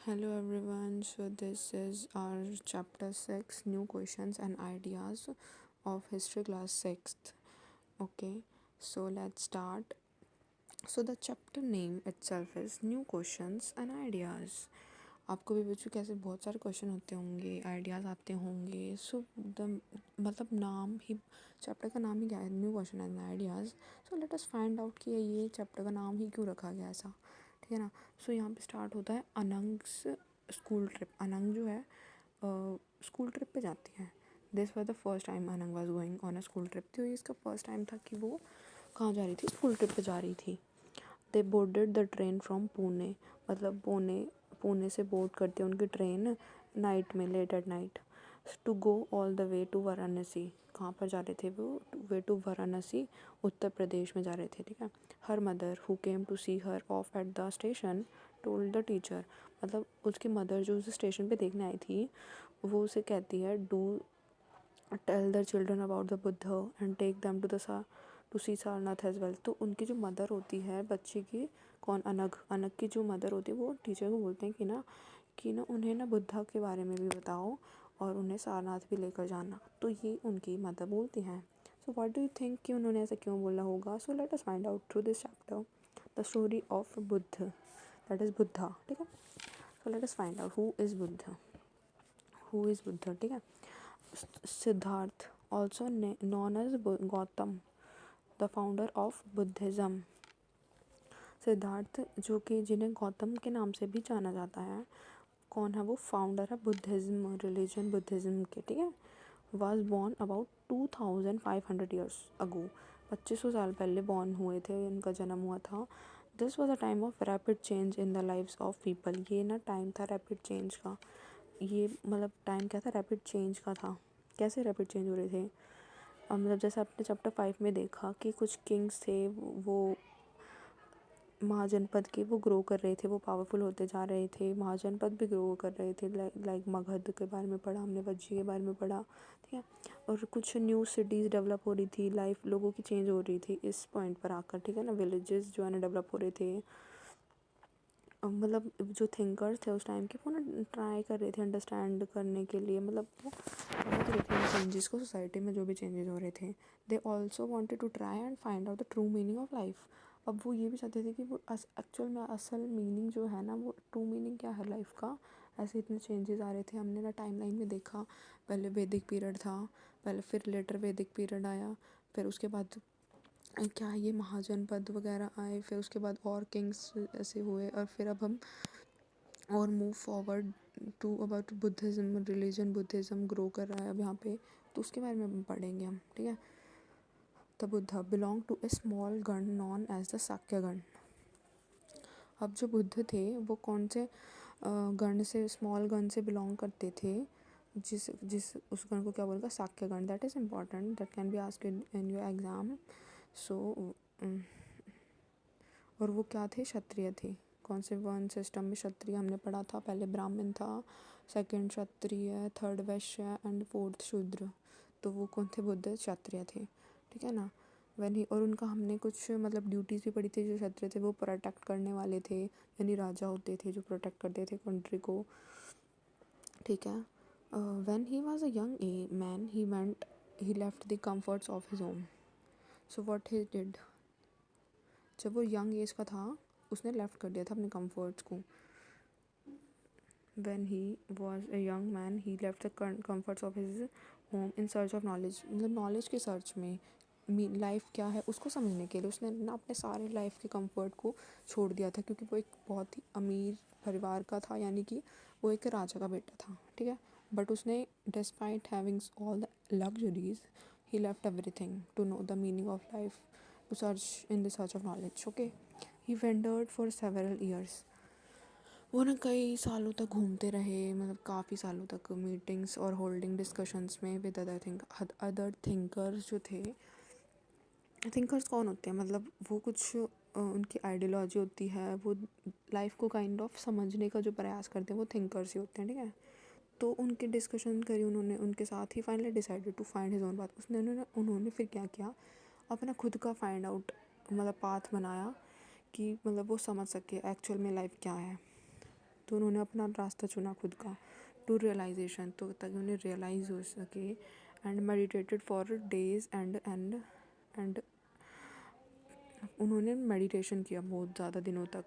Hello everyone, so this is our chapter 6 new questions and ideas of history class 6th. Okay, so let's start. So the chapter name itself is new questions and ideas. आपको भी बच्चों कैसे बहुत सारे question होते होंगे, ideas आते होंगे. सो द मतलब नाम ही चैप्टर का नाम ही क्या है, new question and ideas. So let us find out कि ये चैप्टर का नाम ही क्यों रखा गया ऐसा. ठीक है ना. सो यहाँ पे स्टार्ट होता है अनंग्स स्कूल ट्रिप. अनंग जो है स्कूल ट्रिप पे जाती है. This was the first time Anang was going on a school trip. तो ये इसका फर्स्ट टाइम था कि वो कहाँ जा रही थी, स्कूल ट्रिप पे जा रही थी. They boarded the train from Pune. मतलब पुणे से बोर्ड करते हैं उनकी ट्रेन नाइट में, late at night, to go all the way to Varanasi. कहाँ पर जा रहे थे वो, वे टू वाराणसी, उत्तर प्रदेश में जा रहे थे. ठीक है. Her mother who came to see her off at the station told the teacher. मतलब उसकी मदर जो उसे स्टेशन पे देखने आई थी वो उसे कहती है, do tell the children about the Buddha and take them to see Sarnath as well. तो उनकी जो मदर होती है बच्चे की, कौन, अनग, अनग की जो मदर होती है वो टीचर को बोलते हैं कि ना उन्हें ना बुद्धा के बारे में भी बताओ और उन्हें सारनाथ भी लेकर जाना. तो ये उनकी मदर बोलती हैं. So what do you think कि उन्होंने ऐसा क्यों बोला होगा. So let us find out through this chapter the story of Buddha, that is Buddha. ठीक है. So let us find out who is Buddha. Who is Buddha. ठीक है. Siddhartha also known as Gautam, the founder of Buddhism. Siddhartha जो कि जिन्हें गौतम के नाम से भी जाना जाता है, कौन है वो, फाउंडर है बुद्धिज़्म, रिलीजन बुद्धिज़्म के. ठीक है. Was born about 2500 years ago. 2500 साल पहले बॉर्न हुए थे, इनका जन्म हुआ था. This was a time of rapid change in the lives of people. ये ना टाइम था रैपिड चेंज का. ये मतलब टाइम क्या था, रैपिड चेंज का था. कैसे रैपिड चेंज हो रहे थे, मतलब जैसे आपने चैप्टर 5 में देखा कि कुछ किंग्स थे, वो महाजनपद के वो ग्रो कर रहे थे, वो पावरफुल होते जा रहे थे. महाजनपद भी ग्रो कर रहे थे. लाइक मगध के बारे में पढ़ा हमने, वज्जी के बारे में पढ़ा. ठीक है. और कुछ न्यू सिटीज़ डेवलप हो रही थी, लाइफ लोगों की चेंज हो रही थी इस पॉइंट पर आकर. ठीक है ना. विलेजेस जो है ना डेवलप हो रहे थे. मतलब जो थिंकर्स थे उस टाइम के, वो ना ट्राई कर रहे थे अंडरस्टैंड करने के लिए. मतलब वो समझ रहे थे चेंजेस को, सोसाइटी में जो भी चेंजेस हो रहे थे. They also wanted to try and find out the true meaning of life. अब वो ये भी चाहते थे कि वो एक्चुअल में असल मीनिंग जो है ना, वो ट्रू मीनिंग क्या है लाइफ का. ऐसे इतने चेंजेस आ रहे थे. हमने ना टाइम लाइन में देखा, पहले वैदिक पीरियड था, पहले फिर लेटर वैदिक पीरियड आया, फिर उसके बाद क्या ये महाजनपद वगैरह आए, फिर उसके बाद और किंग्स ऐसे हुए, और फिर अब हम और move forward to about Buddhism. Religion Buddhism grow कर रहा है अब यहाँ पे, तो उसके बारे में पढ़ेंगे हम. ठीक है. The Buddha belong to a small gana known as the Sakyagana. अब जो बुद्ध थे वो कौन से गण से, स्मॉल गण से बिलोंग करते थे, जिस जिस उस गण को क्या बोलेगा, Shakyagana. That is important, that can be asked in your exam. So और वो क्या थे, क्षत्रिय थे. कौन से वर्ण सिस्टम में क्षत्रिय हमने पढ़ा था, पहले ब्राह्मण था, second Kshatriya, third Vysya and fourth शूद्र. तो वो कौन थे, बुद्ध क्षत्रिय थे. ठीक है ना. वैन ही, और उनका हमने कुछ मतलब ड्यूटीज़ भी पढ़ी थी. जो क्षत्रिय थे वो प्रोटेक्ट करने वाले थे, यानी राजा होते थे जो प्रोटेक्ट करते थे कंट्री को. ठीक है. When he was a young man he left the comforts of his home. So what he did, जब वो यंग एज का था उसने लेफ्ट कर दिया था अपने कंफर्ट्स को. When he was a young man he left the comforts of his home in search of knowledge. मतलब नॉलेज के सर्च में, लाइफ क्या है उसको समझने के लिए उसने ना अपने सारे लाइफ के कंफर्ट को छोड़ दिया था, क्योंकि वो एक बहुत ही अमीर परिवार का था, यानी कि वो एक राजा का बेटा था. ठीक है. बट उसने despite having all the luxuries he left everything to know the meaning of life, to search in the search of knowledge. Okay. He wandered for several years. वो ना कई सालों तक घूमते रहे, मतलब काफ़ी सालों तक मीटिंग्स और होल्डिंग डिस्कशंस में विद अदर थिंकर्स जो थे. थिंकर्स कौन होते हैं, मतलब वो कुछ उनकी आइडियोलॉजी होती है, वो लाइफ को काइंड ऑफ समझने का जो प्रयास करते हैं वो थिंकर्स ही होते हैं. ठीक है. तो उनकी डिस्कशन करी उन्होंने उनके साथ ही, finally decided to find his own path. उन्होंने फिर क्या किया, अपना खुद का फाइंड आउट मतलब पाथ बनाया, कि मतलब वो समझ सके एक्चुअल में लाइफ क्या है. तो उन्होंने अपना रास्ता चुना खुद का, टू रियलाइजेशन, तो ताकि उन्हें रियलाइज़ हो सके, and meditated for days and उन्होंने मेडिटेशन किया बहुत ज़्यादा दिनों तक,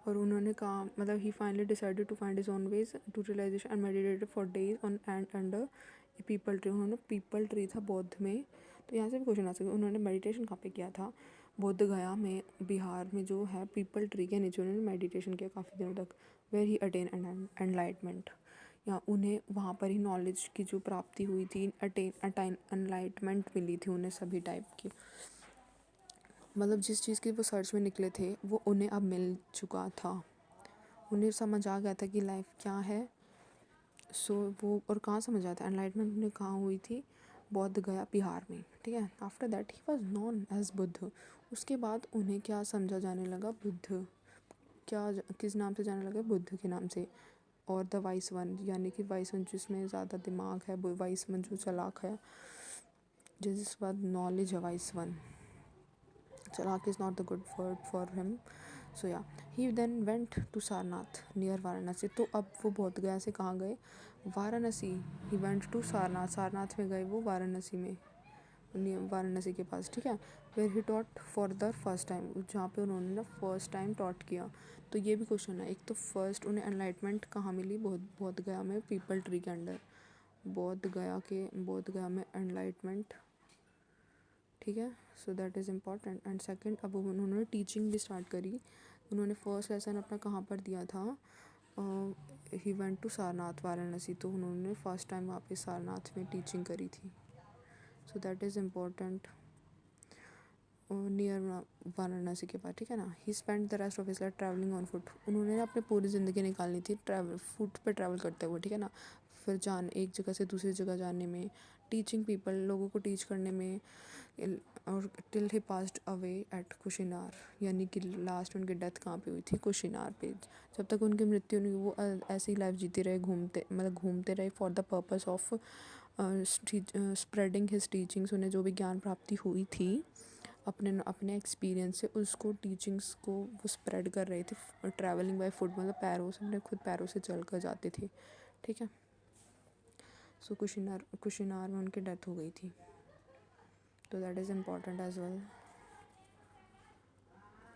और उन्होंने कहा मतलब he finally decided to find his own ways to realisation and meditated for days on and under a peepal tree. उन्होंने पीपल ट्री था बौद्ध में, तो यहाँ से भी क्वेश्चन आ सकता है उन्होंने मेडिटेशन कहाँ पे किया था, बोध गया में, बिहार में जो है पीपल ट्री के नीचे उन्होंने मेडिटेशन किया काफ़ी दिनों तक, वेयर ही अटेन एनलाइटमेंट, या उन्हें वहाँ पर ही नॉलेज की जो प्राप्ति हुई थी, अटेन एनलाइटमेंट मिली थी उन्हें सभी टाइप की, मतलब जिस चीज़ की वो सर्च में निकले थे वो उन्हें अब मिल चुका था, उन्हें समझ आ गया था कि लाइफ क्या है। सो वो और कहाँ समझ आया था, एनलाइटमेंट उन्हें कहाँ हुई थी, बौद्ध गया बिहार में, ठीक है। After that he was known as Buddha, उसके बाद उन्हें क्या समझा जाने लगा, बुद्ध, किस नाम से जाने लगा, बुद्ध के नाम से, और द वाइस वन, यानी कि वाइस वन जिसमें ज़्यादा दिमाग है, वाइस वन जो चालाक है, जिस बाद नॉलेज है वाइस वन, चालाक is not the good word for him. So या he then went to Sarnath near Varanasi, तो अब वो बौद्ध गया से कहाँ गए, Varanasi, he went to Sarnath, Sarnath में गए वो वाराणसी में, वाराणसी के पास, ठीक है। Where he taught for the first time, जहाँ पे उन्होंने ना फर्स्ट टाइम टॉट किया। तो ये भी क्वेश्चन है, एक तो फर्स्ट उन्हें एनलाइटमेंट कहाँ मिली, बौद्ध गया में पीपल ट्री के अंडर, बौद्ध गया में एनलाइटमेंट, ठीक है। सो that is important. And second, अब उन्होंने टीचिंग भी स्टार्ट करी, उन्होंने फर्स्ट लेसन अपना कहाँ पर दिया था, he went to Sarnath Varanasi, तो उन्होंने फर्स्ट टाइम वहाँ पे सारनाथ में टीचिंग करी थी। So that is important, near Varanasi के पास, ठीक है ना। He spend the rest of his life travelling on foot, उन्होंने ना अपनी पूरी ज़िंदगी निकालनी थी फुट पे ट्रैवल करते हुए, ठीक है ना, फिर एक जगह से दूसरी जगह जाने में, टीचिंग पीपल, लोगों को टीच करने में, और till he passed away at Kushinara, यानी कि लास्ट उनकी डेथ कहाँ पे हुई थी, कुशिनार पे, जब तक उनकी मृत्यु नहीं वो ऐसी लाइफ जीते रहे, घूमते रहे for the purpose of spreading his teachings, उन्हें जो भी ज्ञान प्राप्ति हुई थी अपने एक्सपीरियंस से उसको टीचिंग्स को वो स्प्रेड कर रहे थे, ट्रैवलिंग बाय फुट, मतलब पैरों से, अपने खुद पैरों से चल कर जाते थे, ठीक है। सो कुशिनार में उनकी डेथ हो गई थी, तो that is important as well.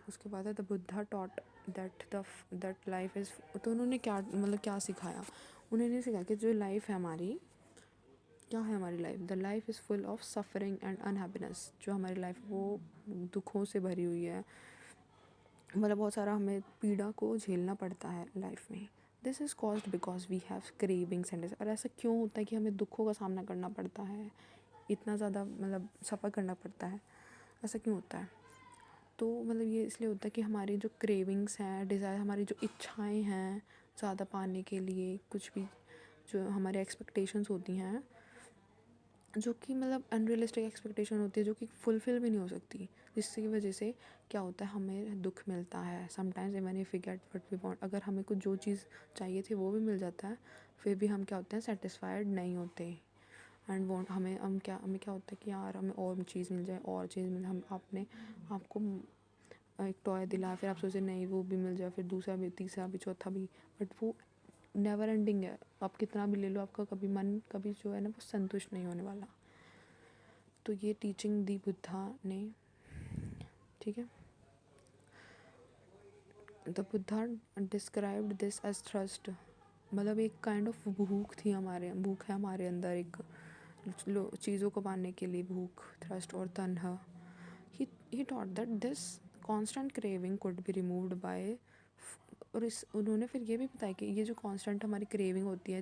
उसके बाद है the Buddha taught that life is, तो उन्होंने क्या मतलब क्या सिखाया, उन्होंने सिखाया कि जो लाइफ है हमारी, क्या है हमारी life, the life is full of suffering and unhappiness, जो हमारी लाइफ वो दुखों से भरी हुई है, मतलब बहुत सारा हमें पीड़ा को झेलना पड़ता है लाइफ में। This is caused because we have cravings and, और ऐसा क्यों होता है कि हमें दुखों का सामना करना पड़ता है, इतना ज़्यादा मतलब सफ़र करना पड़ता है, ऐसा क्यों होता है, तो मतलब ये इसलिए होता है कि हमारी जो क्रेविंग्स हैं, डिज़ायर, हमारी जो इच्छाएं हैं ज़्यादा पाने के लिए, कुछ भी जो हमारे एक्सपेक्टेशंस होती हैं, जो कि मतलब अनरियलिस्टिक एक्सपेक्टेशन होती है, जो कि फुलफ़िल भी नहीं हो सकती, जिसकी वजह से क्या होता है, हमें दुख मिलता है। Sometimes even if we get what we want, अगर हमें कुछ जो चीज़ चाहिए थी वो भी मिल जाता है, फिर भी हम क्या होते हैं, सेटिस्फाइड नहीं होते, एंड वांट हमें क्या होता है कि यार हमें और चीज़ मिल जाए, और चीज़ मिल, हम आपने आपको एक टॉय दिला, फिर आप सोचे नहीं वो भी मिल जाए, फिर दूसरा भी, तीसरा भी, चौथा भी, बट वो नेवर एंडिंग है, आप कितना भी ले लो, आपका कभी मन कभी जो है ना वो संतुष्ट नहीं होने वाला। तो ये टीचिंग दी बुद्धा ने, ठीक है। The Buddha described this as thrust, मतलब एक काइंड ऑफ भूख है हमारे अंदर, एक चीज़ों को पाने के लिए भूख, थ्रस्ट और तन्हा। He taught that this constant craving could be removed by, और उन्होंने फिर ये भी बताया कि ये जो कांस्टेंट हमारी क्रेविंग होती है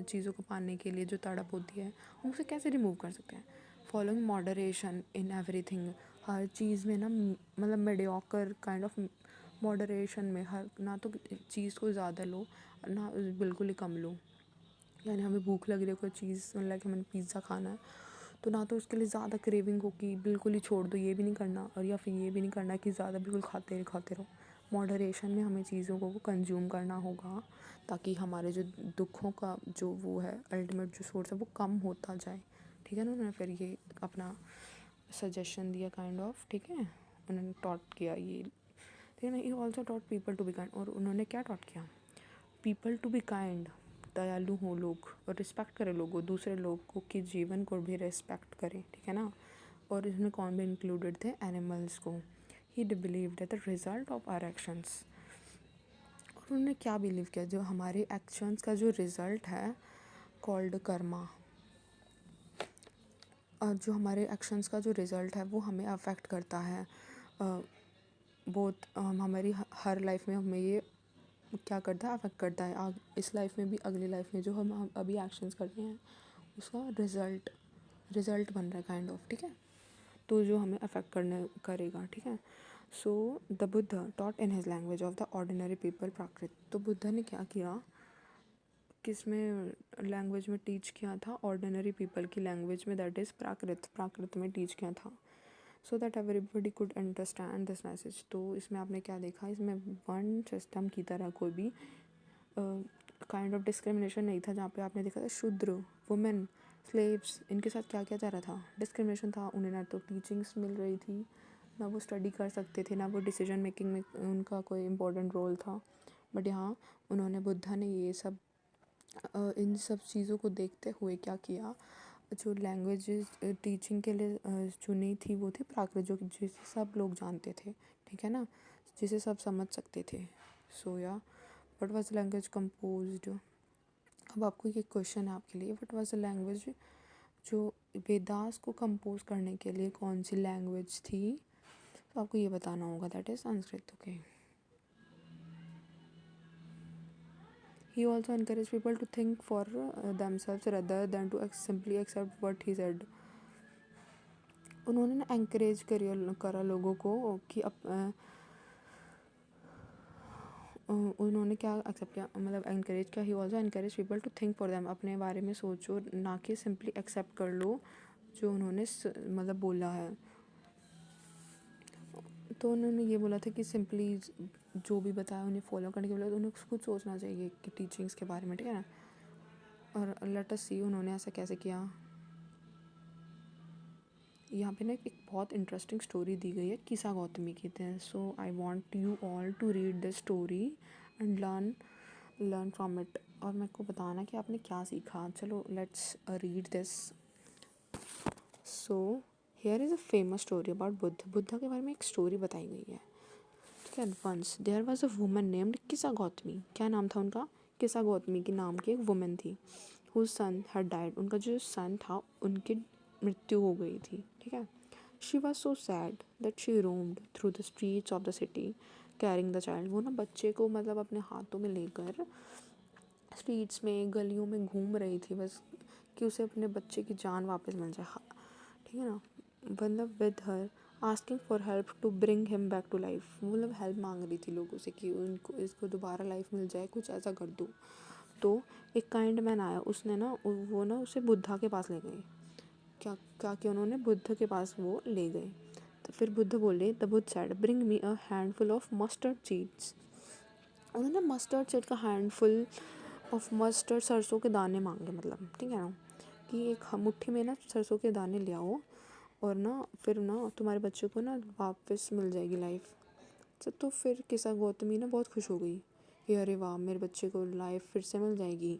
चीज़ों को पाने के लिए, जो तड़प होती है, हम उसे कैसे रिमूव कर सकते हैं, फॉलोइंग मॉडरेशन इन एवरीथिंग, हर चीज़ में ना मतलब मेडियोकर काइंड ऑफ मॉडरेशन में, हर ना तो चीज़ को ज़्यादा लो ना बिल्कुल ही कम लो, यानी हमें भूख लग रही है कोई चीज़, मतलब कि हमें पिज़्ज़ा खाना है, तो ना तो उसके लिए ज़्यादा क्रेविंग हो कि बिल्कुल ही छोड़ दो, ये भी नहीं करना, और या फिर ये भी नहीं करना कि ज़्यादा बिल्कुल खाते रहो। मॉडरेशन में हमें चीज़ों को कंज्यूम करना होगा, ताकि हमारे जो दुखों का जो वो है अल्टीमेट जो सोर्स है वो कम होता जाए, ठीक है ना। उन्होंने फिर ये अपना सजेशन दिया काइंड ऑफ, ठीक है, उन्होंने टॉट किया ये, ठीक है ना. He also taught people to be kind. और उन्होंने क्या टॉट किया, पीपल टू बी काइंड, दयालु हो लोग और रिस्पेक्ट करें लोगों, दूसरे लोगों के जीवन को भी रिस्पेक्ट करें, ठीक है ना. और इसमें कौन भी इंक्लूडेड थे, एनिमल्स को. He believe that the result of our actions. और उन्होंने क्या बिलीव किया, जो हमारे एक्शंस का जो रिजल्ट है कॉल्ड कर्मा, जो हमारे एक्शंस का जो रिज़ल्ट है वो हमें अफेक्ट करता है. बहुत हमारी हर लाइफ में हमें ये क्या करता है, अफेक्ट करता है. इस लाइफ में भी, अगली लाइफ में जो हम अभी एक्शंस कर रहे हैं उसका रिज़ल्ट बन रहा है काइंड ऑफ, ठीक है. तो जो हमें अफेक्ट करेगा, ठीक है. So the Buddha taught in his language of the ordinary people Prakrit. तो बुद्ध ने क्या किया, किस में लैंग्वेज में टीच किया था, ऑर्डिनरी पीपल की लैंग्वेज में, दैट इज़ प्राकृत में टीच किया था. So that everybody could understand this message. तो इसमें आपने क्या देखा, इसमें वन सिस्टम की तरह कोई भी काइंड ऑफ डिस्क्रिमिनेशन नहीं था. जहाँ पे आपने देखा था शूद्र, वुमेन, स्लेव्स, इनके साथ क्या क्या जा रहा था, डिस्क्रिमिनेशन था. उन्हें ना तो टीचिंग्स मिल रही थी, ना वो स्टडी कर सकते थे, ना वो डिसीजन मेकिंग में उनका कोई इम्पोर्टेंट रोल था. बट यहाँ उन्होंने, बुद्धा ने ये सब इन सब चीज़ों को देखते हुए क्या किया, जो लैंग्वेजेस टीचिंग के लिए चुनी थी वो थी प्राकृत, जो जिसे सब लोग जानते थे, ठीक है ना, जिसे सब समझ सकते थे. सो या what was the language composed. अब आपको ये क्वेश्चन है आपके लिए, व्हाट वाज द लैंग्वेज, जो वेदास को कंपोज करने के लिए कौन सी लैंग्वेज थी. तो आपको ये बताना होगा, that is Sanskrit. Okay. He also encouraged people to think for themselves rather than to simply accept what he said. उन्होंने ना encourage करा लोगों को कि उन्होंने क्या एक्सेप्ट किया, मतलब encourage किया. He also encouraged people to think for them. अपने बारे में सोचो, ना कि simply accept कर लो जो उन्होंने मतलब बोला है. तो उन्होंने ये बोला था कि सिंपली जो भी बताया उन्हें फॉलो करने के लिए, उन्हें खुद सोचना चाहिए कि टीचिंग्स के बारे में, ठीक है ना. और लेट अस सी उन्होंने ऐसा कैसे किया. यहाँ पे ना एक बहुत इंटरेस्टिंग स्टोरी दी गई है किसा गौतमी की. So I want you all to read this story and learn from it. और मेरे को बताना कि आपने क्या सीखा. चलो let's read this. So here is a famous story about Buddha के बारे में एक स्टोरी बताई गई है, ठीक है. Once there was a woman named Kisa Gautami. क्या नाम था उनका, किसा गौतमी की नाम की एक वुमन थी. Whose son had died. उनका जो सन था उनकी मृत्यु हो गई थी, ठीक है. She was so sad that she roamed through the streets of the city carrying the child. वो ना बच्चे को मतलब अपने हाथों में लेकर स्ट्रीट्स में, गलियों में घूम रही थी बस, कि उसे अपने बच्चे की जान वापस मिल जाए, ठीक है ना. मतलब with her asking for help to bring him back to life. मतलब हेल्प मांग रही थी लोगों से कि उनको इसको दोबारा लाइफ मिल जाए, कुछ ऐसा कर दो. तो एक काइंड मैन आया, उसने ना वो ना उसे बुद्धा के पास ले गए. क्या क्या किया उन्होंने, बुद्ध के पास वो ले गए. तो फिर बुद्ध बोले, the Buddha said bring me a handful of mustard seeds. उन्होंने मस्टर्ड सीड का हैंडफुल ऑफ मस्टर्ड, सरसों के दाने मांगे, मतलब, ठीक है ना, कि एक मुट्ठी में ना सरसों के दाने ले आओ और ना फिर ना तुम्हारे बच्चे को ना वापस मिल जाएगी लाइफ. तो फिर किसा गौतमी ना बहुत खुश हो गई कि अरे वाह, मेरे बच्चे को लाइफ फिर से मिल जाएगी.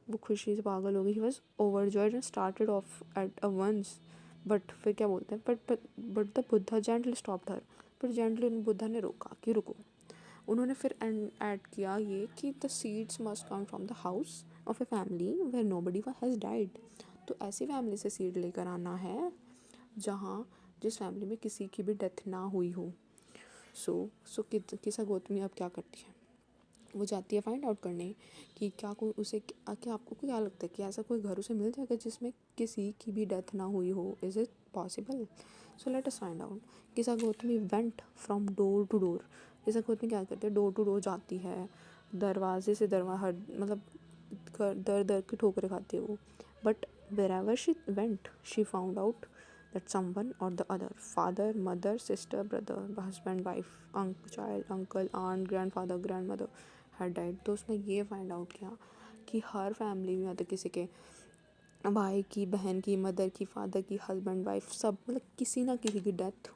वो खुशी से पागल हो गई. He was overjoyed and started off at a once. But फिर क्या बोलते हैं, but the Buddha gently stopped her. फिर जेंटली बुद्धा ने रोका कि रुको. उन्होंने फिर ऐड किया ये कि the seeds must come from the house of a family where nobody has died. तो ऐसी फैमिली से सीड लेकर आना है जहाँ, जिस फैमिली में किसी की भी डेथ ना हुई हो. सो किसा गौतमी अब क्या करती है, वो जाती है फाइंड आउट करने कि क्या कोई उसे, क्या आपको क्या लगता है कि ऐसा कोई घर उसे मिल जाएगा जिसमें किसी की भी डेथ ना हुई हो. Is it possible. So let us find out. Kisa Gotami went from door to door. Kisa Gautami क्या करती है, डोर टू डोर जाती है, दरवाजे से दरवाजा, मतलब दर दर की ठोकरें खाती है वो. But wherever she went, she found out that someone or the other, father, mother, sister, brother, husband, wife, child, uncle, aunt, grandfather, grandmother had died. तो उसने ये फाइंड आउट किया कि हर फैमिली में, मतलब किसी के भाई की, बहन की, मदर की, फादर की, हस्बैंड, वाइफ, सब, मतलब किसी ना किसी की डेथ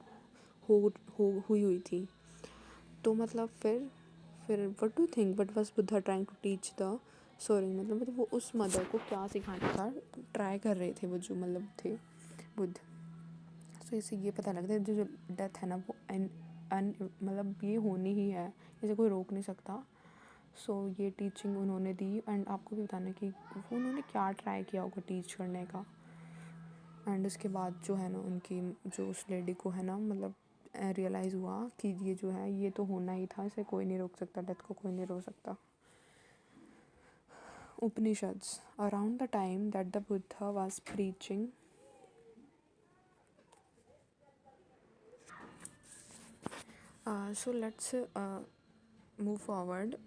हुई हुई थी. तो मतलब फिर what do think what was Buddha trying to teach the sorrowing, मतलब वो उस मदर को क्या सिखाने का ट्राई कर रहे थे वो जो मतलब थे बुद्ध। सो इससे ये पता लगता है जो डेथ है ना वो मतलब ये होनी ही है, इसे कोई रोक नहीं सकता। सो ये टीचिंग उन्होंने दी एंड आपको भी बताना कि वो उन्होंने क्या ट्राई किया होगा टीच करने का। एंड उसके बाद जो है ना उनकी जो उस लेडी को है ना मतलब रियलाइज़ हुआ कि ये जो है ये तो होना ही था, इसे कोई नहीं रोक सकता, डेथ को कोई नहीं रोक सकता। Upanishads. Around the time that the Buddha was preaching, so let's move forward.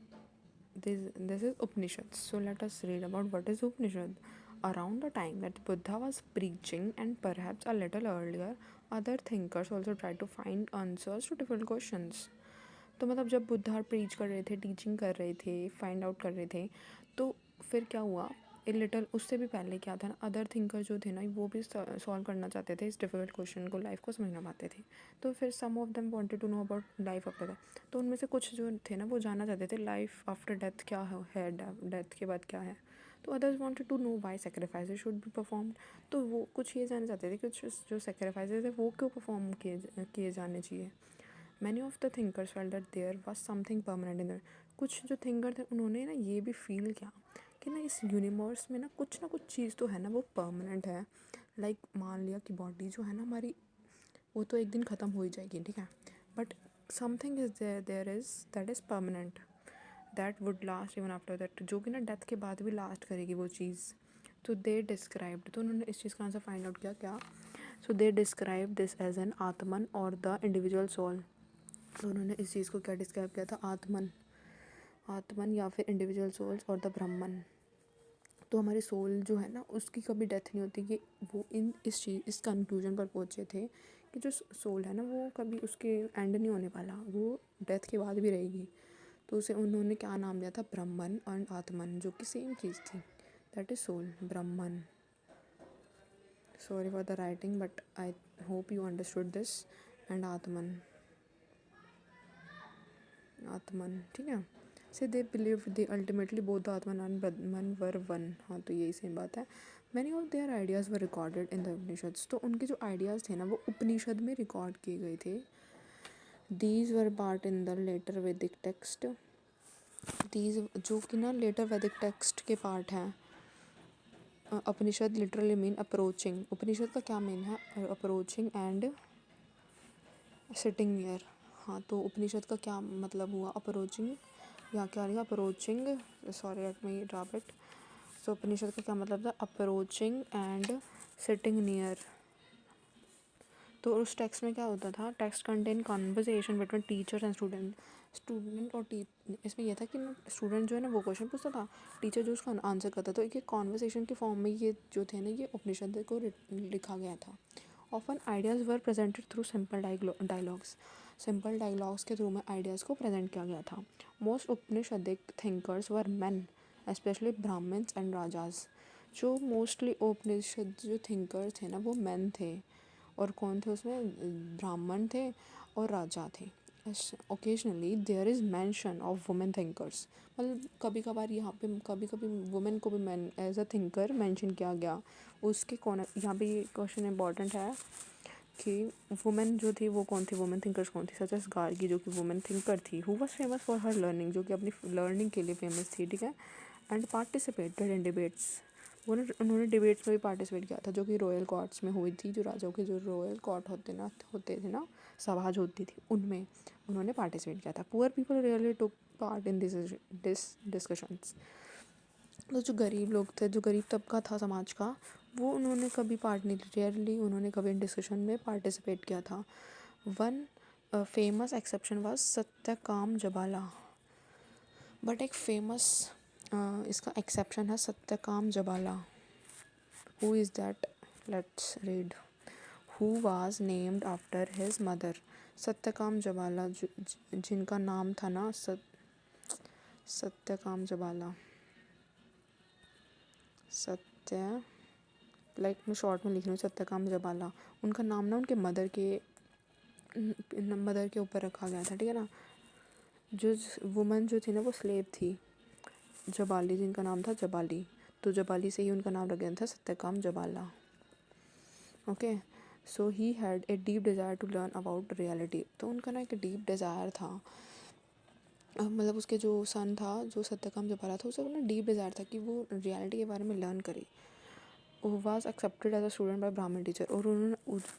This is Upanishads. So let us read about what is Upanishad. Around the time that Buddha was preaching, and perhaps a little earlier, other thinkers also tried to find answers to difficult questions. तो मतलब जब Buddha preach कर रहे थे, teaching कर रहे थे, find out कर रहे थे, तो फिर क्या हुआ, ए लिटल उससे भी पहले क्या था ना, अदर थिंकर जो थे ना वो भी सॉल्व करना चाहते थे इस डिफ़िकल्ट क्वेश्चन को, लाइफ को समझना पाते थे। तो फिर some of them wanted to know about life after death. तो उनमें से कुछ जो थे ना वो जानना चाहते थे लाइफ आफ्टर डेथ क्या है, डेथ के बाद क्या है। तो others wanted to know why sacrifices should be performed. तो वो कुछ ये जानना चाहते थे कि कुछ जो सेक्रीफाइसेस है वो क्यों परफॉर्म किए जाने चाहिए। Many of the thinkers felt that there was something permanent in that. कुछ जो थिंकर थे उन्होंने ना ये भी फील किया कि ना इस यूनिवर्स में ना कुछ चीज़ तो है ना वो परमानेंट है। लाइक मान लिया कि बॉडी जो है ना हमारी वो तो एक दिन ख़त्म हो ही जाएगी, ठीक है, but something is there is that is permanent, that would last even after that, जो कि ना डेथ के बाद भी लास्ट करेगी वो चीज़। तो दे डिस्क्राइब्ड, तो उन्होंने इस चीज़ का आंसर फाइंड आउट किया क्या। So they describe this as an atman और द इंडिविजुअल सोल। तो उन्होंने इस चीज़ को क्या डिस्क्राइब किया था, आत्मन या फिर इंडिविजुअल सोल्स और द ब्रह्मन। तो हमारी सोल जो है ना उसकी कभी डेथ नहीं होती, कि वो इस कंक्लूजन पर पहुँचे थे कि जो सोल है ना वो कभी उसके एंड नहीं होने वाला, वो डेथ के बाद भी रहेगी। तो उसे उन्होंने क्या नाम दिया था, ब्रह्मन और आत्मन, जो कि सेम चीज़ थी, that is soul, Brahman. Sorry for the writing but I hope you understood this. And atman, ठीक है। Say they believe they ultimately both atman and Brahman were one. हाँ तो यही सेम बात है। Many of their ideas were recorded in the Upanishads. तो उनके जो आइडियाज़ थे ना वो उपनिषद में रिकॉर्ड किए गए थे। These were part in the latter Vedic text. These जो कि ना लेटर वैदिक टेक्स्ट के पार्ट हैं। Upanishad literally mean approaching. Upanishad का क्या मीन है, अप्रोचिंग एंड सिटिंग नियर। हाँ तो उपनिषद का क्या मतलब हुआ, अप्रोचिंग, या क्या लिखा, approaching, sorry let me drop it. So Upanishad का क्या मतलब था, अप्रोचिंग एंड सिटिंग नियर। तो उस टेक्स्ट में क्या होता था, text contain conversation between teachers and student और इसमें यह था कि स्टूडेंट जो है ना वो क्वेश्चन पूछता था, टीचर जो उसका आंसर करता था। तो एक कॉन्वर्सेशन के फॉर्म में ये जो थे ना ये उपनिषद को लिखा गया था। Often ideas were presented through simple dialogues. Simple dialogues के थ्रू में आइडियाज़ को प्रेजेंट किया गया था। Most Upanishadic thinkers were men, especially Brahmins and rajas. जो मोस्टली उपनिषद जो थिंकर्स थे ना वो मेन थे, और कौन थे उसमें, ब्राह्मण थे और राजा थे। Occasionally there is mention of women thinkers. मतलब कभी कभार यहाँ पे कभी कभी वुमेन को भी man as a thinker mention किया गया। उसके कौन, यहाँ पे ये क्वेश्चन इंपॉर्टेंट है कि वुमेन जो थी वो कौन थी, वुमेन थिंकर्स कौन थी, सच एस गार्गी जो कि वुमेन थिंकर थी, who was famous for her learning, जो कि अपनी लर्निंग के लिए फेमस थी, ठीक है। And participated in debates. उन्होंने डिबेट्स में भी पार्टिसिपेट किया था जो कि रॉयल कोर्ट्स में हुई थी, जो राजाओं के जो रॉयल कोर्ट होते थे ना, सभा जो होती थी उनमें उन्होंने पार्टिसिपेट किया था। Poor people really took part in this discussions. तो जो गरीब लोग थे, जो गरीब तबका था समाज का, वो उन्होंने कभी पार्ट नहीं लिया, रेयरली उन्होंने कभी डिस्कशन में पार्टिसिपेट किया था। One famous exception was Satyakam Jabala. But एक फेमस इसका एक्सेप्शन है सत्यकाम जबाला। Who is that, let's read. Who was named after his mother. Satyakam जबाला जिनका नाम था ना सत्यकाम जबाला, सत्य, लाइक मैं शॉर्ट में लिख रही हूँ, सत्यकाम जबाला। उनका नाम ना उनके मदर के ऊपर रखा गया था, ठीक है ना। जो वुमन जो थी ना वो स्लेव थी, जबाली, जिनका नाम था जबाली, तो जबाली से ही उनका नाम रख गया था Satyakama Jabala. Okay, so he had a deep desire to learn about reality. तो उनका ना एक डीप डिज़ायर था, मतलब उसके जो सन था, जो सत्यकाम जबाला था, उसका ना डीप डिज़ायर था कि वो रियलिटी के बारे में लर्न करे। वो was accepted as a student by Brahmin teacher, और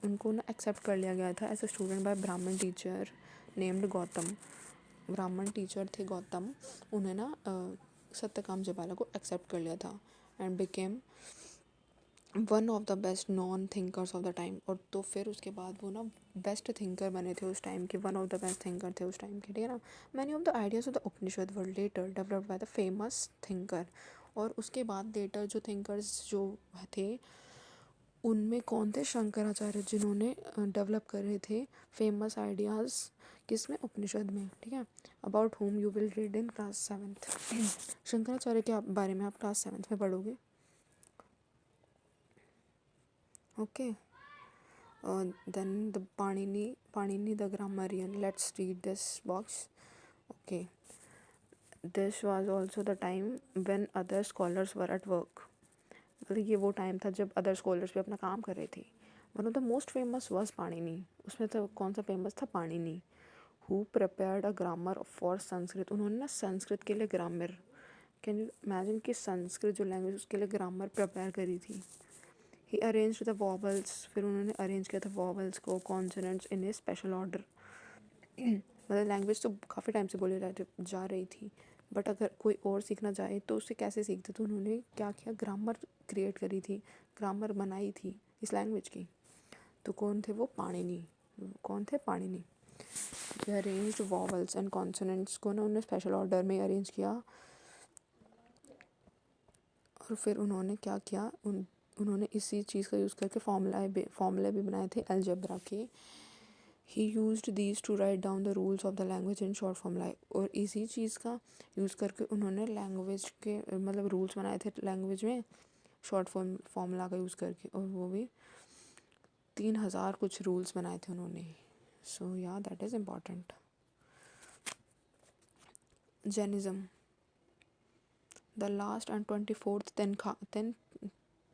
उनको ना एक्सेप्ट कर लिया गया था as a student by Brahmin teacher named Gautam. Brahmin teacher थे गौतम, उन्हें ना सत्यकाम जबाला को एक्सेप्ट कर लिया था and became one of the best non thinkers of the time. और तो फिर उसके बाद वो ना बेस्ट थिंकर बने थे उस टाइम के, one of the best thinker थे उस टाइम के, ठीक है ना। Many of the ideas of the Upanishad were later developed by the famous thinker. और उसके बाद लेटर जो थिंकर्स जो थे उनमें कौन थे, शंकराचार्य, जिन्होंने डेवलप करे थे फेमस आइडियाज़ किसमें, उपनिषद में, ठीक है। About home you will read in class 7th। Shankaracharya के बारे में आप क्लास 7th में पढ़ोगे। Okay, then the Panini the grammarian. Let's read this box. Okay, this was also the time when other scholars were at work. मतलब ये वो time था जब अदर स्कॉलर्स भी अपना काम कर रहे थे। One of the most famous was Panini. उसमें तो कौन सा फेमस था, Panini. Who prepared a grammar for Sanskrit. उन्होंने ना संस्कृत के लिए ग्रामर, कैन यू इमेजिन कि संस्कृत जो लैंग्वेज उसके लिए ग्रामर प्रिपेयर करी थी। ही अरेंज द वॉवल्स, फिर उन्होंने अरेंज किया था वॉवल्स को, कॉन्सोनेंट्स इन ए स्पेशल ऑर्डर। मतलब लैंग्वेज तो काफ़ी टाइम से बोली जा रही थी, बट अगर कोई और सीखना चाहे तो उसे कैसे सीखते, तो उन्होंने क्या किया, ग्रामर क्रिएट करी थी, ग्रामर बनाई थी इस लैंग्वेज की। तो कौन थे वो, पाणिनी। कौन थे, Panini. Arranged vowels and consonants को ना उन्होंने स्पेशल ऑर्डर में अरेंज किया। और फिर उन्होंने क्या किया, उन्होंने इसी चीज़ का यूज़ करके फॉर्मूले भी बनाए थे अलजेब्रा के। ही used these two write down the rules of the language in short formula. और इसी चीज़ का यूज़ करके उन्होंने लैंग्वेज के मतलब रूल्स बनाए थे लैंग्वेज में, शॉर्ट फॉर्मूला का यूज़ करके, और वो भी 3000 कुछ रूल्स बनाए थे उन्होंने। सो या that is important. Jainism, the last and 24th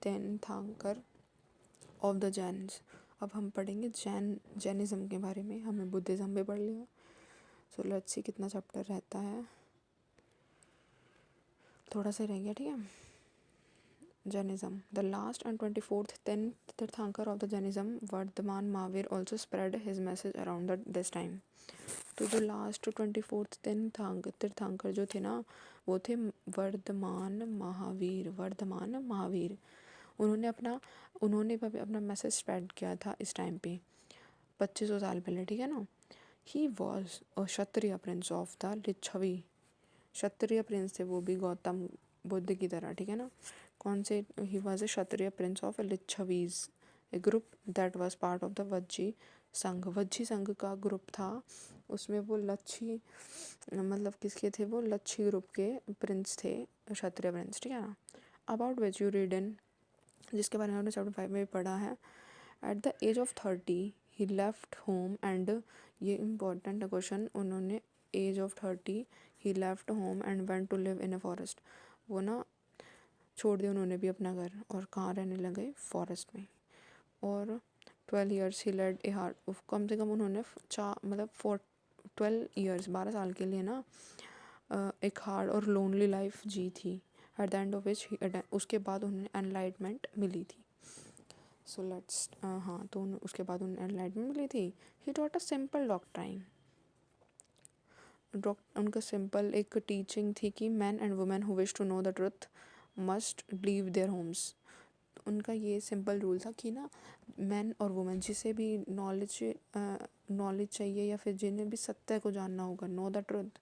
Tirthankara of the Jains. अब हम पढ़ेंगे जैनिज़्म के बारे में, हमने बुद्धिज़्म भी पढ़ लिया। सो लेट्स सी कितना चैप्टर रहता है, थोड़ा सा रह गया, ठीक है। Jainism, the last and 24th Tirthankara of the Jainism Vardhaman Mahavir also spread his message around this time. तो जो लास्ट 24th तीर्थंकर जो थे ना, वो थे वर्धमान महावीर। उन्होंने भी अपना मैसेज स्प्रेड किया था इस टाइम पे, 2500 साल पहले, ठीक है ना। He was a Kshatriya prince of the Lichchhavi. Kshatriya prince थे वो भी गौतम बुद्ध की तरह, ठीक है ना। कौन से, ही was a Kshatriya prince of Licchavis, A group that was part of the Vajji संघ। वज्जी संघ का ग्रुप था, उसमें वो लच्छी, मतलब किसके थे वो, लच्छी ग्रुप के प्रिंस थे, क्षत्रिय प्रिंस, ठीक है ना। About which you read in, जिसके बारे में हमने चैप्टर 5 में पढ़ा है। At the age of 30 he left home and, ये इम्पोर्टेंट क्वेश्चन, उन्होंने age of 30 he left home and went to live in a forest. वो ना छोड़ दिया उन्होंने भी अपना घर, और कहाँ रहने लगे, फॉरेस्ट में। और 12 years he led a hard, कम से कम उन्होंने 12 ईयर्स 12 साल के लिए ना एक हार्ड और लोनली लाइफ जी थी। At the end of which उसके बाद उन्हें एनलाइटमेंट मिली थी। सो लेट्स, हाँ, तो उसके बाद उन्हें एनलाइटमेंट मिली थी। He taught a simple doctrine. उनका सिंपल एक टीचिंग थी कि man and women who wish to know the truth must leave their homes. उनका ये सिंपल रूल था कि ना मैन और वुमेन जिसे भी नॉलेज चाहिए, या फिर जिन्हें भी सत्य को जानना होगा, नो द ट्रुथ,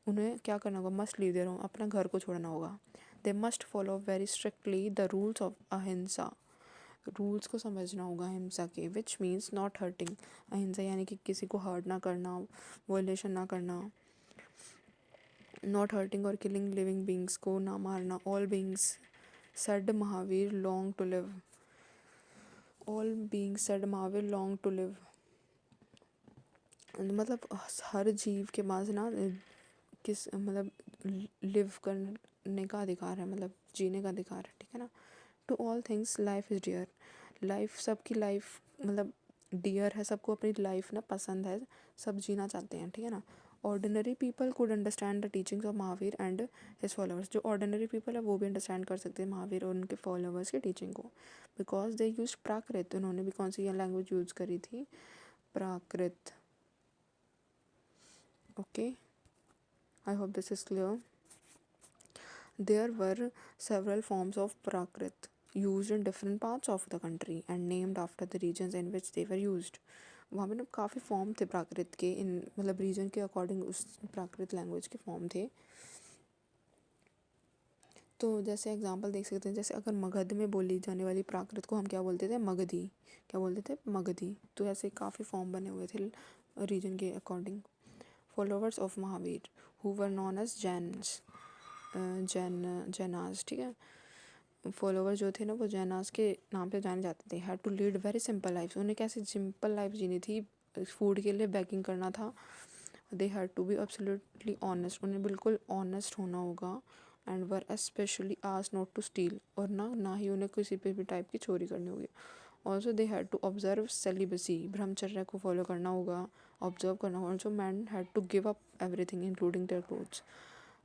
उन्हें क्या करना होगा, मस्ट लीव देयर होम, अपना घर को छोड़ना होगा। They must follow very strictly the rules of अहिंसा। रूल्स को समझना होगा अहिंसा के, विच मीन्स नॉट हर्टिंग। अहिंसा यानी कि किसी को हर्ट ना करना, वॉयलेशन ना करना, नॉट हर्टिंग और किलिंग लिविंग बींग्स को ना मारना। All beings said Mahavir long to live. All beings said Mahavir long to live, मतलब हर जीव के पास ना किस मतलब लिव करने का अधिकार है, मतलब जीने का अधिकार है, ठीक है ना। To all things life is dear, life सबकी लाइफ मतलब डियर है, सबको अपनी लाइफ ना पसंद है, सब जीना चाहते हैं, ठीक है ना। Ordinary people could understand the teachings of Mahavir and his followers, जो ऑर्डिनरी पीपल है वो भी अंडरस्टैंड कर सकते हैं महावीर और उनके फॉलोअर्स की टीचिंग को, बिकॉज दे यूज प्राकृत, उन्होंने भी कौन सी लैंग्वेज यूज़ करी थी, Prakrit. Okay, I hope this is clear. There were several forms of Prakrit used in different parts of the country and named after the regions in which they were used. वहाँ पे ना काफ़ी form थे प्राकृत के, इन मतलब reason के according उस प्राकृत language के फॉर्म थे। तो जैसे एग्जांपल देख सकते हैं, जैसे अगर मगध में बोली जाने वाली प्राकृत को हम क्या बोलते थे, मगधी, क्या बोलते थे, मगधी। तो ऐसे काफ़ी फॉर्म बने हुए थे रीजन के according. Followers of Mahavir who were known as Jains, Jainas, ठीक है। फॉलोवर जो थे ना वो जैनास के नाम पे जाने जाते थे। Had to lead very simple life, उन्हें कैसे सिंपल लाइफ जीनी थी, फूड के लिए बेगिंग करना था। They had to be absolutely honest, उन्हें बिल्कुल ऑनेस्ट होना होगा। And were specially asked not to steal, और ना ही उन्हें किसी पे भी टाइप की चोरी करनी होगी। Also they had to observe celibacy, ब्रह्मचर्य को फॉलो करना होगा, ऑब्जर्व करना होगा। Also man had to give up everything including their clothes,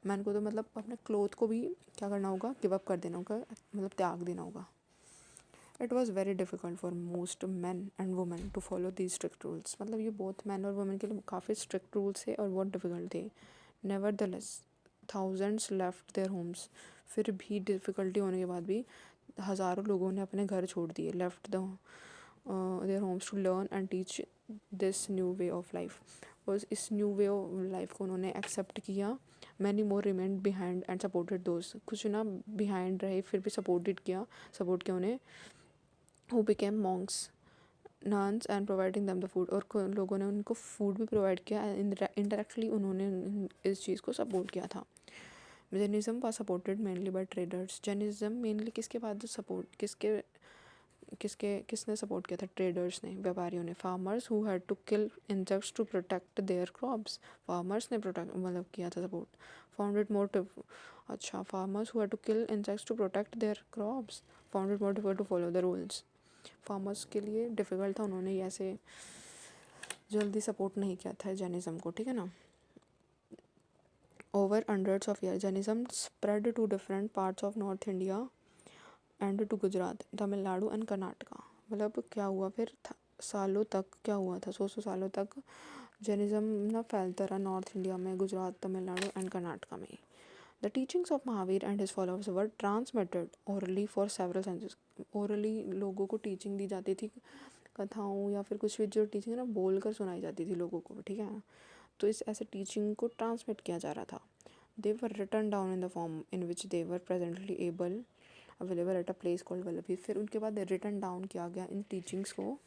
man को तो मतलब अपने क्लोथ को भी क्या करना होगा, गिव अप कर देना होगा, मतलब त्याग देना होगा। It was very difficult for most man and women to follow the strict rules, मतलब ये बोथ मैन और वुमेन के लिए काफ़ी स्ट्रिक्ट रूल्स थे और बहुत डिफ़िकल्ट थे। Never the less thousands left their homes, फिर भी डिफ़िकल्टी होने के बाद भी हज़ारों लोगों ने अपने घर छोड़ दिए। Left the their homes to learn and teach this new way of life, और इस न्यू वे ऑफ लाइफ को उन्होंने एक्सेप्ट किया। Many more remained behind and supported दोस्त, कुछ ना बिहाइंड रहे फिर भी सपोर्ट किया उन्हें। Who became Monks nuns and providing them the food, और लोगों ने उनको फूड भी प्रोवाइड किया, इंडायरेक्टली उन्होंने इस चीज़ को सपोर्ट किया था। Jainism was supported mainly by traders, Jainism mainly किसके बाद सपोर्ट किसने सपोर्ट किया था, ट्रेडर्स ने, व्यापारियों ने। Farmers who had to kill insects to protect their crops, farmers ने प्रोटेक्ट मतलब किया था सपोर्ट। फाउंडेड मोटिव, अच्छा, farmers who had to kill insects to protect their crops, founded motive to follow the rules. Farmers के लिए difficult था, उन्होंने ऐसे जल्दी सपोर्ट नहीं किया था जैनिज्म को, ठीक है ना। Over hundreds of year Jainism spread to different parts of north India and to Gujarat, Tamil Nadu and Karnataka. मतलब क्या हुआ फिर सालों तक क्या हुआ था, 100 सालों तक जैनिज्म ना फैलता रहा नॉर्थ इंडिया में, गुजरात, तमिलनाडु एंड कर्नाटका में। The teachings of Mahavir and his followers were transmitted orally for several centuries, orally लोगों को टीचिंग दी जाती थी, कथाओं या फिर कुछ भी जो टीचिंग है ना बोल कर सुनाई जाती थी लोगों को, ठीक है ना। तो इस ऐसे टीचिंग को ट्रांसमिट किया जा रहा था। They were written down in the form in which they were presently able available at a place called Vallabhi, फिर उनके बाद रिटन डाउन किया गया इन टीचिंग्स को,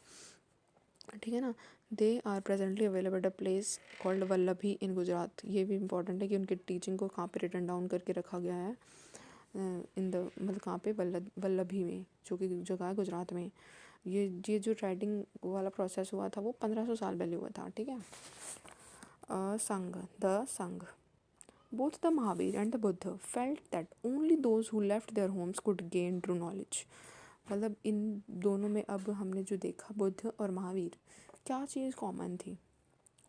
ठीक है ना। They are presently available at a place called Vallabhi in Gujarat, ये भी इंपॉर्टेंट है कि उनकी टीचिंग को कहाँ पे रिटन डाउन करके रखा गया है, इन द मतलब कहाँ पे, वल्लभी में, जो कि जगह है गुजरात में। ये जो राइटिंग वाला प्रोसेस हुआ था वो 1500 साल पहले हुआ था, ठीक है। संघ, द संघ, both the Mahavir and the Buddha felt that only those who left their homes could gain true knowledge, मतलब इन दोनों में अब हमने जो देखा बुद्ध और महावीर, क्या चीज़ कॉमन थी,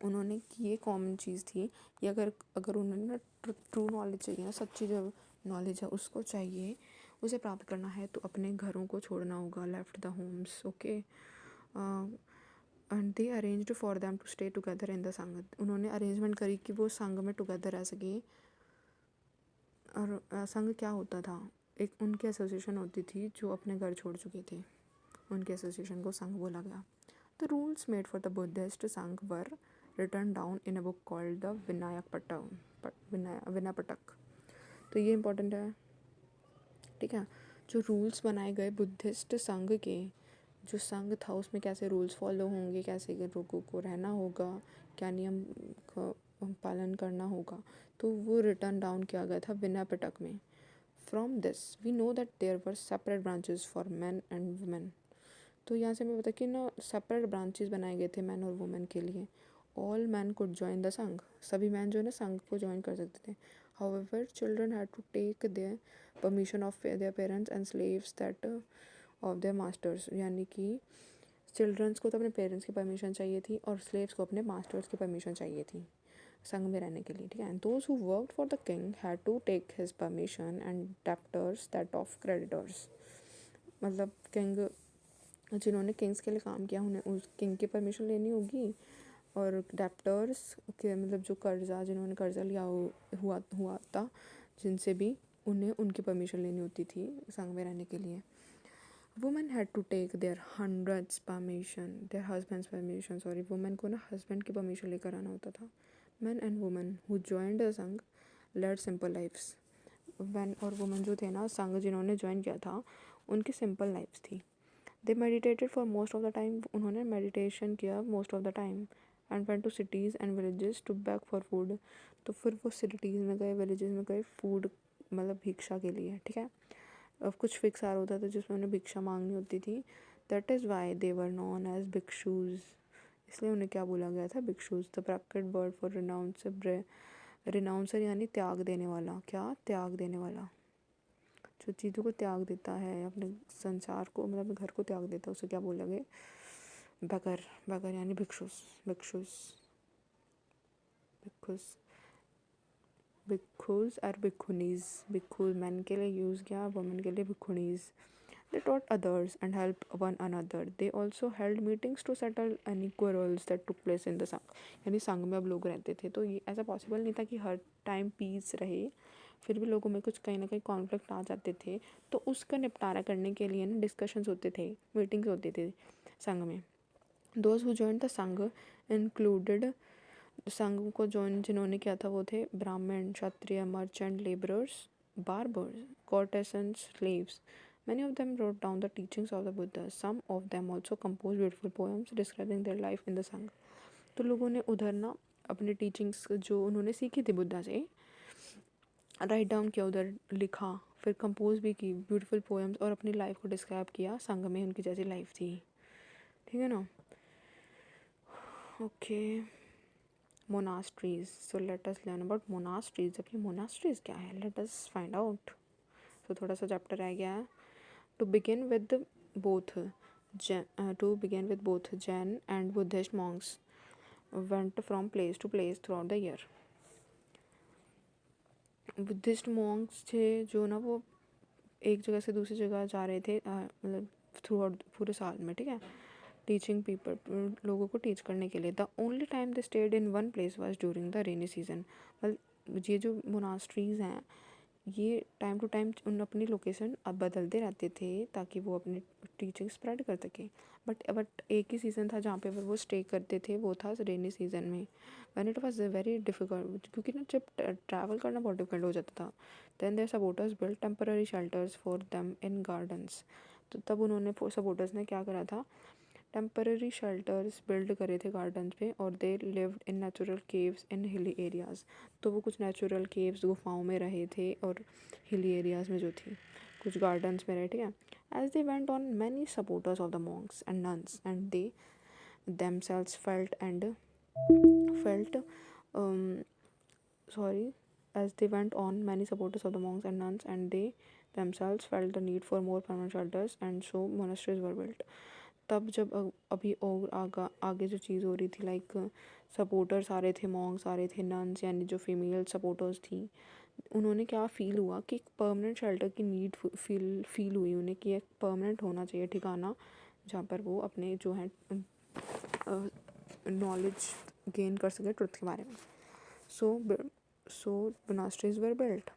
उन्होंने की ये कॉमन चीज़ थी कि अगर उन्होंने ना ट्रू नॉलेज चाहिए ना, सच्ची जो नॉलेज है उसको चाहिए, उसे प्राप्त करना है तो अपने घरों को छोड़ना होगा, left the homes, okay. And they arranged for them to stay together in the sangha, उन्होंने अरेंजमेंट करी कि वो संघ में टुगेदर रह सके। और संघ क्या होता था, एक उनकी एसोसिएशन होती थी जो अपने घर छोड़ चुके थे, उनके एसोसिएशन को संघ बोला गया। The rules made for the Buddhist sangha were written down in a book called the Vinaya Pitaka, तो ये इंपॉर्टेंट है, ठीक है। जो रूल्स बनाए गए बुद्धिस्ट संघ के, जो संघ था उसमें कैसे रूल्स फॉलो होंगे, कैसे लोगों को रहना होगा, क्या नियम का पालन करना होगा, तो वो रिटर्न डाउन किया गया था विनय पिटक में। From this we know that there were separate branches for man and women, तो यहाँ से हमें पता कि ना सेपरेट ब्रांचेस बनाए गए थे मैन और वुमेन के लिए। All man could join the संघ, सभी मैन जो है ना संघ को ज्वाइन कर सकते थे. However children had to take their permission of their parents and slaves that of their masters, यानी कि चिल्ड्रंस को तो अपने पेरेंट्स की परमिशन चाहिए थी और स्लेव्स को अपने मास्टर्स की परमिशन चाहिए थी संघ में रहने के लिए, ठीक है. Those who worked for the king had to take his permission and debtors that of creditors, मतलब किंग, जिन्होंने किंग्स के लिए काम किया उन्हें उस किंग की परमिशन लेनी होगी, और डेप्टर्स के मतलब जो कर्जा, जिन्होंने कर्जा लिया हुआ था जिनसे भी, उन्हें उनकी परमिशन लेनी होती थी संघ में रहने के लिए. Women had to take their husbands permission, sorry, women को ना हस्बैंड की परमिशन लेकर आना होता था. Man and women who joined the sangha led simple lifes, man और वुमेन जो थे ना संघ जिन्होंने ज्वाइन किया था उनकी सिंपल लाइफ्स थी. They meditated for most of the time, उन्होंने मेडिटेशन किया most of the time. And went to cities and villages to beg for food, तो फिर वो सिटीज़ में गए, विलेजेस में गए फूड मतलब भिक्षा के लिए, ठीक है. अब कुछ फिक्स आर होता था जिसमें उन्हें भिक्षा मांगनी होती थी. That is why they were known as bhikshus, इसलिए उन्हें क्या बोला गया था, bhikshus. The Prakrit word for renouncer यानी त्याग देने वाला, क्या त्याग देने वाला, जो चीज़ों को त्याग देता है, अपने संसार को मतलब अपने घर को त्याग देता है, उसे क्या बोला गया, बगर. बगर यानी भिक्षुस, भिक्षुस, भिक्षुस, भिक्षुस और भिक्षुनीज. भिक्षुज मैन के लिए यूज़ किया, वुमेन के लिए भिक्षुनीज. They taught others and helped one another. They also held meetings to settle any quarrels that took place in the संघ, यानी संघ में अब लोग रहते थे तो ये ऐसा पॉसिबल नहीं था कि हर टाइम पीस रहे, फिर भी लोगों में कुछ कहीं ना कहीं कॉन्फ्लिक्ट आ जाते थे, तो उसका निपटारा करने के लिए ना डिस्कशंस होते थे, मीटिंग्स होते थे संघ में. Those who joined the sangha included, संघ को जॉइन जिन्होंने किया था वो थे Brahmin, Kshatriya, merchant, labourers, barbers, courtesans, slaves. Many of them wrote down the teachings of the Buddha. Some of them also composed beautiful poems describing their life in the Sangha. तो लोगों ने उधर ना अपने टीचिंग्स जो उन्होंने सीखी थी बुद्धा से राइट डाउन किया, उधर लिखा, फिर कंपोज भी की ब्यूटीफुल पोएम्स और अपनी लाइफ को डिस्क्राइब किया संघ में उनकी जैसी लाइफ थी, ठीक है ना. Okay, monasteries. So let us learn about monasteries. अब ये मोनास्ट्रीज क्या है, लेट अस फाइंड आउट. तो थोड़ा सा चैप्टर रह गया है. To begin with both Jain and Buddhist monks went from place to place throughout the year. Buddhist Monks थे जो ना वो एक जगह से दूसरी जगह जा रहे थे, मतलब थ्रू आउट पूरे साल में, ठीक है, टीचिंग पीपल, लोगों को टीच करने के लिए. The only time they stayed in one place was during the rainy season. मतलब ये जो मोनास्ट्रीज हैं ये टाइम टू टाइम उन अपनी लोकेशन अब बदलते रहते थे ताकि वो अपनी टीचिंग स्प्रेड कर सकें. बट एक ही सीज़न था जहाँ पे वो स्टे करते थे, वो था रेनी सीज़न में. When it was very difficult, क्योंकि ना जब ट्रैवल करना बहुत डिफिकल्ट हो जाता था. Then their supporters build temporary shelters for them in gardens. तो तब उन्होंने सपोर्टर्स ने क्या करा था, टेम्पररी शेल्टर्स बिल्ड करे थे गार्डन्स पे, और they lived in natural caves in hilly areas. तो वो कुछ नेचुरल केव्स गुफाओं में रहे थे और हिली एरियाज़ में जो थी कुछ गार्डन्स में रहे, ठीक है. As they went on many supporters of the monks and nuns and they themselves felt sorry as they went on many supporters of the monks and nuns and they themselves felt the need for more permanent shelters and so monasteries were built. तब जब अभी और आगे जो चीज़ हो रही थी, like supporters आ रहे थे, मॉन्क्स आ रहे थे, नन्स यानी जो फीमेल सपोर्टर्स थी, उन्होंने क्या फ़ील हुआ कि एक परमानेंट शेल्टर की नीड फील हुई उन्हें कि एक परमानेंट होना चाहिए ठिकाना जहाँ पर वो अपने जो है नॉलेज गेन कर सके ट्रुथ के बारे में. So monasteries were built.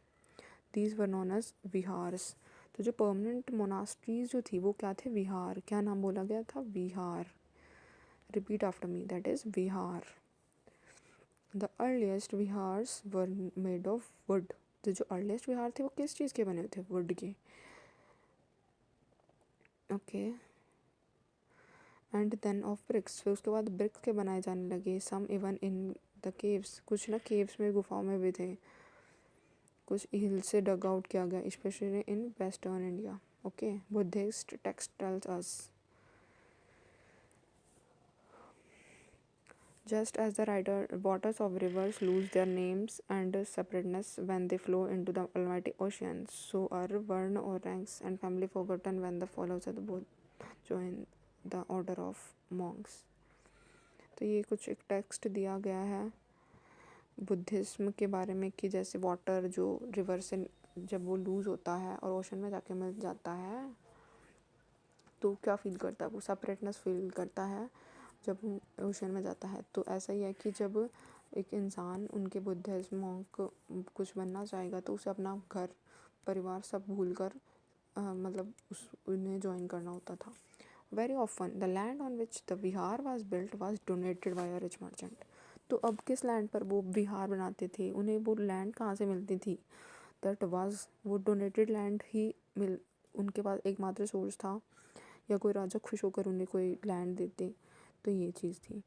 These were known as viharas. तो जो परमानेंट मोनास्ट्रीज जो थी वो क्या थे, विहार. क्या नाम बोला गया था, vihara. Repeat after me, that is vihara. The earliest viharas were made of wood. तो जो अर्लीस्ट विहार थे वो किस चीज़ के बने थे, वुड के. Okay. And then of bricks. फिर उसके बाद ब्रिक्स के बनाए जाने लगे. Some even in the caves. कुछ ना केव्स में, गुफाओं में भी थे. कुछ हिल से डग आउट किया गया, specially in western India. Okay. Buddhist text tells us Just as the waters of rivers lose their names and separateness when they flow into the almighty ocean, so are Varna or ranks and family forgotten when the followers of the Buddha join the order of monks. तो ये कुछ एक text दिया गया है Buddhism के बारे में कि जैसे वाटर जो रिवर से जब वो लूज़ होता है और ओशन में जाके मिल जाता है तो क्या फ़ील करता है, वो सेपरेटनेस फील करता है जब ओशन में जाता है। तो ऐसा ही है कि जब एक इंसान उनके बुद्धिज़्म मॉन्क कुछ बनना चाहेगा तो उसे अपना घर परिवार सब भूल कर मतलब उन्हें ज्वाइन करना होता था। Very often the land on which the Vihar was built was donated bye a rich merchant. तो अब किस लैंड पर वो विहार बनाते थे, उन्हें वो लैंड कहाँ से मिलती थी, दैट वाज वो डोनेटेड लैंड ही मिल उनके पास एकमात्र सोर्स था, या कोई राजा खुश होकर उन्हें कोई लैंड देते, तो ये चीज़ थी।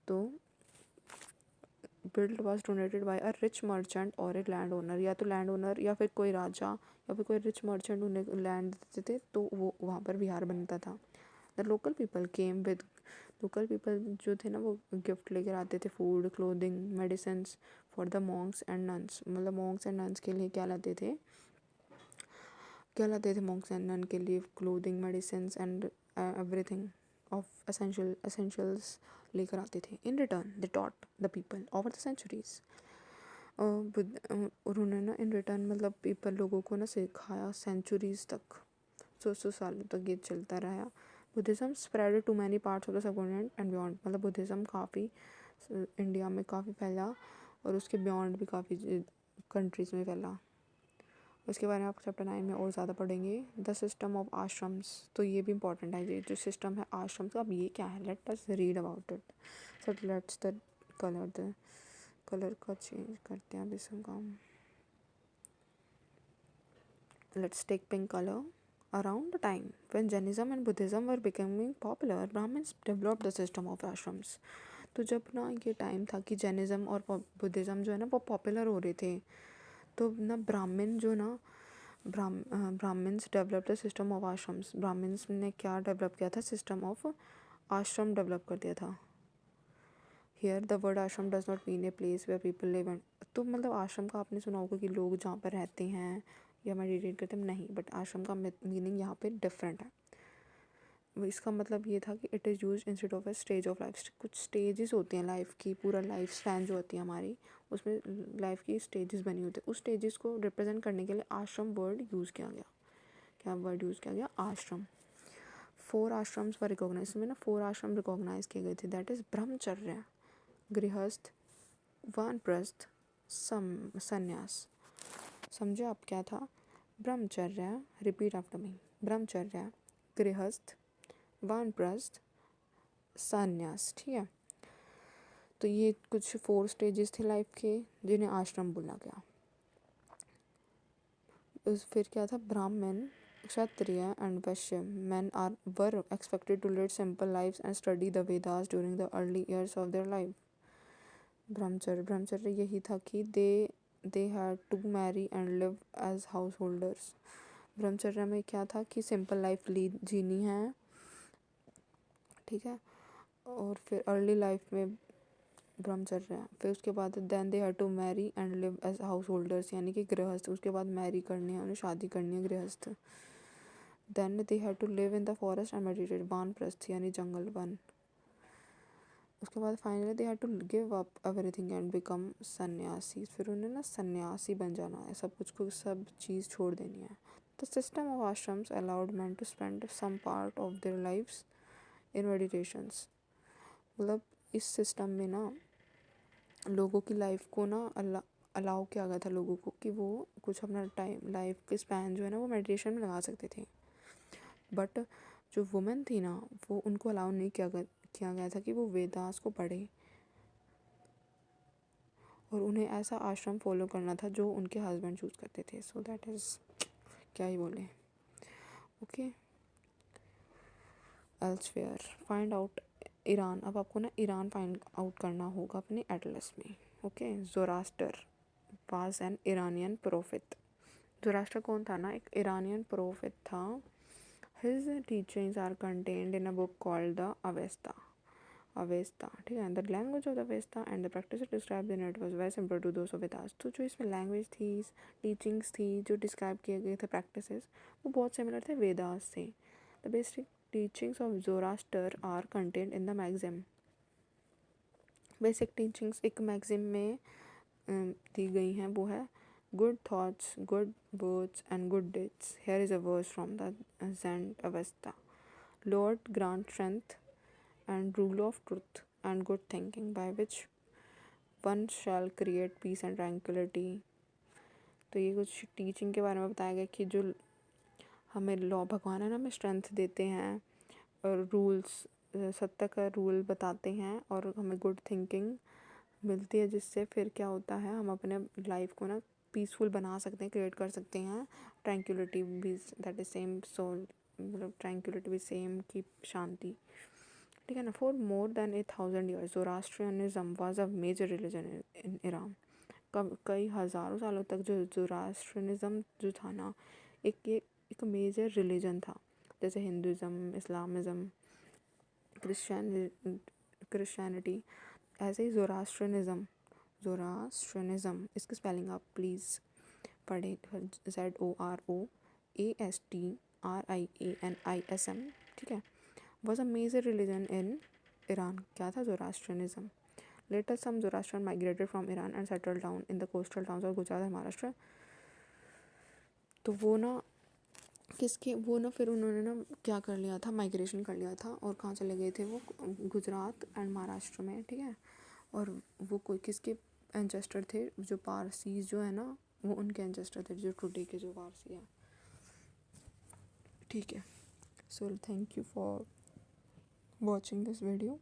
तो build was donated bye a rich merchant और ए लैंड ओनर, या तो लैंड ओनर या फिर कोई राजा या फिर कोई रिच मर्चेंट उन्हें लैंड देते थे तो वो वहाँ पर विहार बनता था। The local people came with local people जो थे ना वो गिफ्ट लेकर आते थे, food clothing medicine for the monks and nuns. मतलब मॉन्क्स एंड नन्स के लिए क्या लाते थे मॉन्क्स एंड नन के लिए clothing medicine and everything of essentials लेकर आते थे। In return they taught the people over the centuries. उन्होंने ना इन रिटर्न मतलब पीपल लोगों को ना सिखाया सेंचुरीज तक, 100 सालों तक ये चलता रहा। Buddhism spread to many parts of the subcontinent and beyond. मतलब बुद्धिज़्म काफ़ी इंडिया में काफ़ी फैला और उसके बियॉन्ड भी काफ़ी कंट्रीज़ में फैला। उसके बारे में आप चैप्टर 9 में और ज़्यादा पढ़ेंगे। द सिस्टम ऑफ आश्रम्स, तो ये भी इंपॉर्टेंट है, ये जो सिस्टम है आश्रम का, अब ये क्या है, let us read about it. So let's the colour का चेंज करते हैं अभी इसका। Let's take pink colour. Around the time when Jainism and Buddhism were becoming popular, Brahmins developed the system of ashrams. तो जब ना ये टाइम था कि जैनिज़्म और बुद्धिज़्म जो है ना वो पॉपुलर हो रहे थे, तो ना Brahmins develop the system of ashrams. Brahmins ने क्या डेवलप किया था, सिस्टम ऑफ आश्रम डेवलप कर दिया था। Here the word ashram does not mean a place where people live and, तो मतलब आश्रम का आपने सुना होगा कि लोग जहाँ पर रहते हैं या मेडिटेट करते हैं, नहीं, बट आश्रम का मीनिंग यहाँ पे डिफरेंट है। इसका मतलब ये था कि it is use instead of a stage of life. कुछ स्टेजेस होती हैं लाइफ की, पूरा लाइफ स्पैन जो होती है हमारी, उसमें लाइफ की स्टेजेस बनी होती है, उस स्टेजेस को रिप्रेजेंट करने के लिए आश्रम वर्ड यूज़ किया गया। क्या वर्ड यूज़ किया गया, आश्रम। 4 आश्रम्स वर रिकॉग्नाइज, इसमें ना 4 आश्रम रिकॉग्नाइज किए गए थे, दैट इज़ ब्रह्मचर्य, गृहस्थ, वानप्रस्थ, संन्यास। समझे आप क्या था, ब्रह्मचर्य, रिपीट आफ्टर मी, ब्रह्मचर्य, गृहस्थ, वानप्रस्थ, संन्यास। ठीक है, तो ये कुछ 4 स्टेजेस थे लाइफ के जिन्हें आश्रम बोला गया। फिर क्या था, ब्राह्मण, क्षत्रिय and Vysya men were expected to lead simple lives and study the Vedas during the early years of their life. ब्रह्मचर्य यही था कि they had to marry and live as householders. ब्रह्मचर्य में क्या था कि सिंपल लाइफ जीनी है, ठीक है, और फिर अर्ली लाइफ में ब्रह्मचर्य, फिर उसके बाद then they had to marry and live as householders, यानी कि गृहस्थ, उसके बाद मैरी करनी है, उन्हें शादी करनी है, गृहस्थ। Then they had to live in the forest and meditate, वानप्रस्थ यानी जंगल वन। उसके बाद finally they had to give up everything and become sannyasi, फिर उन्हें ना सन्यासी बन जाना है, सब कुछ को सब चीज़ छोड़ देनी है। The system of ashrams allowed man to spend some part of their lives in meditations. मतलब इस सिस्टम में ना लोगों की लाइफ को ना अलाउ किया गया था लोगों को कि वो कुछ अपना टाइम लाइफ के स्पैन जो है ना वो मेडिटेशन में लगा सकते थे। बट जो वुमेन थी ना वो उनको अलाउ नहीं किया गया था कि वो वेदास को पढ़े, और उन्हें ऐसा आश्रम फॉलो करना था जो उनके हस्बैंड चूज़ करते थे। सो दैट इज़, क्या ही बोले, okay. Elsewhere find out Iran, अब आपको ना ईरान फाइंड आउट करना होगा अपने एटलस में, okay. Zoroaster was an Iranian prophet. Zoroaster कौन था ना, एक ईरानियन प्रोफिट था। His teachings are contained in a book called the Avesta. Avesta, ठीक है। The language of the Avesta and the practice describe in it was very similar to those of Vedas. तो जो इसमें लैंग्वेज थी, teachings थी, जो describe किए गए थे प्रैक्टिसेस, वो बहुत सिमिलर थे वेदास से। The basic teachings of Zoroaster are content in the maxim. Basic teachings एक मैगजिम में दी गई हैं, वो है good thoughts, good words and good deeds. Here is a verse from the Zend Avesta. Lord grant strength and rule of truth and good thinking, by which one shall create peace and tranquility. तो ये कुछ teaching के बारे में बताया गया कि जो हमें लॉ, भगवान है ना, हमें स्ट्रेंथ देते हैं और रूल्स, सत्य का रूल बताते हैं और हमें गुड थिंकिंग मिलती है, जिससे फिर क्या होता है, हम अपने लाइफ को ना पीसफुल बना सकते हैं, क्रिएट कर सकते हैं। ट्रैंक्विलिटी भी, दैट इज सेम सोल, मतलब ट्रैंक्विलिटी भी सेम की शांति, ठीक है ना। For more than 8,000 years Zoroastrianism was a major religion in Iran. कई हज़ारों सालों तक जो ज़ोरास्ट्रियनिज्म जो था ना, एक मेजर रिलीजन था। जैसे हिंदुज़म, इस्लामिज़म, क्रिश्चियनिटी, ऐसे ही ज़ोरास्ट्रियनिज्म, इसकी स्पेलिंग आप प्लीज़ पढ़ें, ZOROASTRIANISM, ठीक है। Was a major religion in Iran. क्या था? Zoroastrianism. Later some Zoroastrian migrated from Iran and settle down in the coastal towns of Gujarat and Maharashtra. तो वो ना फिर उन्होंने ना क्या कर लिया था, माइग्रेशन कर लिया था, और कहाँ चले गए थे वो? गुजरात एंड महाराष्ट्र में, ठीक है। और वो कोई किसके एंसेस्टर थे? जो पारसीज जो है ना, वो उनके एंसेस्टर थे, जो टुडे के जो पारसी हैं, ठीक है। So thank you for watching this video.